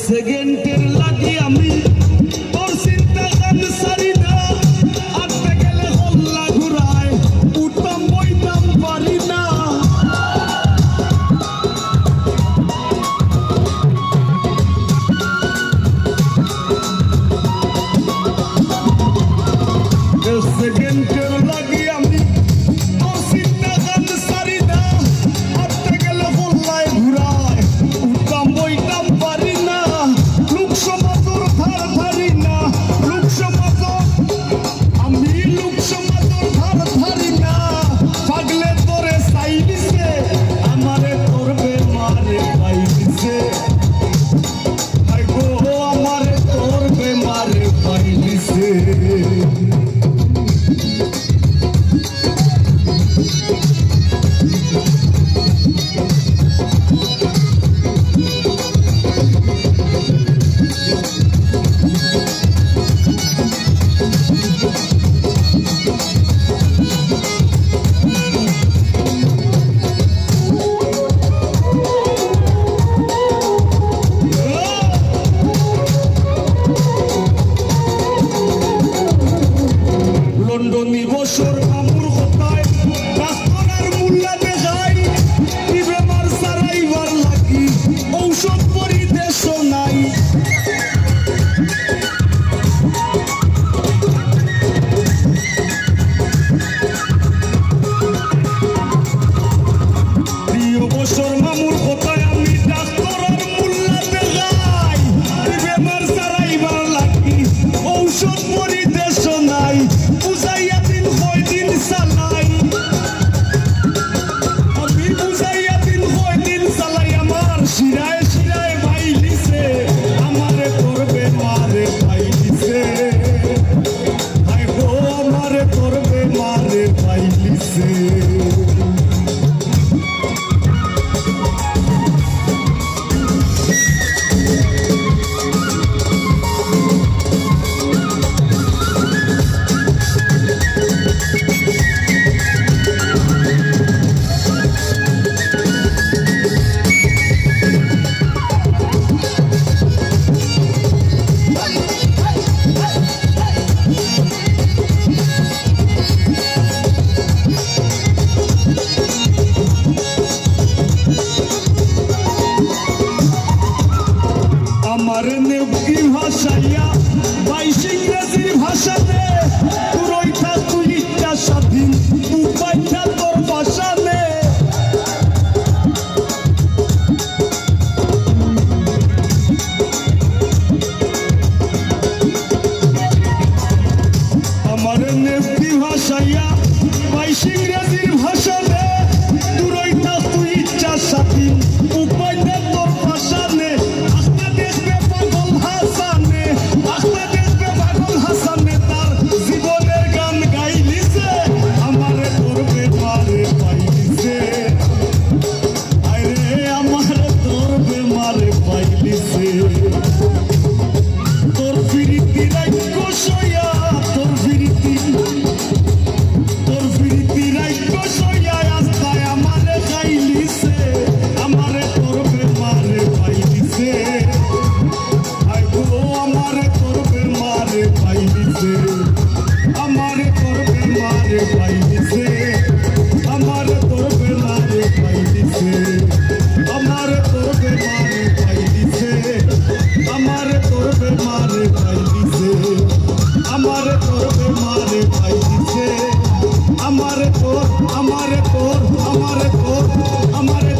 সেকেন্ডের লাগি আমি তোর চিন্তা গান সারি না আটতে গেলে হল্লা ঘুরায় উঠতাম বইতাম পারি না সেকেন্ডের লাগি আমি তোর চিন্তা গান সারি না আটতে গেলে হল্লায় ঘুরায় উঠতাম বইতাম পারি না লোক সমাজর ধার ধারি না লোক সমাজর আমি লোক সমাজর ধার ধারি না পাগলে তোরে চাই দিছে আমারে করবে মারে পাই দিছে আই গো আমারে করবে মারে পাই দিছে লন্ডনী বছর মামুর কথায় ডাক্তারের মূল্যা দেখাই কি বেমার সারাইবার লাগি ঔষধ পরিদেশ নাই প্রিয় বছর মামুর কথায় আমি ডাক্তারের মূল্যা দেখাই কি বেমার সারাইবার লাগি ঔষধ পরিদেশ নাই বুঝাইয়া দিন কয়দিন চালাই আমি বুঝাইয়া দিন কয়দিন চালাই আমার শিরায় শিরায় বাইলিছে আমারে করবে মারে পাইলিছে আই গো আমারে করবে মারে পাইলিছে আমার নেবকি ভাষাইয়া বাইশ ইংরেজির ভাষাতে তুরইটা তুই ইচ্ছা স্বাধীন উপায়টা তোর ভাষা নে আমার নেবকি ভাষাইয়া বাইশ ইংরেজির ভাষাতে তুরইটা তুই ইচ্ছা স্বাধীন উপায়টা তোর ভাষা নে জীবনের গান গাইলিছে আমারে করবে মারে পাইলিছে আরে আমারে করবে মারে পাইলিছে তোর ফিরিতি রাইক সইয়া তোর ফিরিতি রাইক সইয়া আস্তায় আমারে গাইলিছে আমারে করবে মারে পাইলিছে আই গো আমারে করবে মারে পাইলিছে আমারে করবে মারে পাইলিছে আমারে করবে মারে পাইলিছে আমারে করবে মারে পাইলিছে আমারে করবে মারে পাইলিছে আমারে করবে মারে পাইলিছে আমারে কর আমারে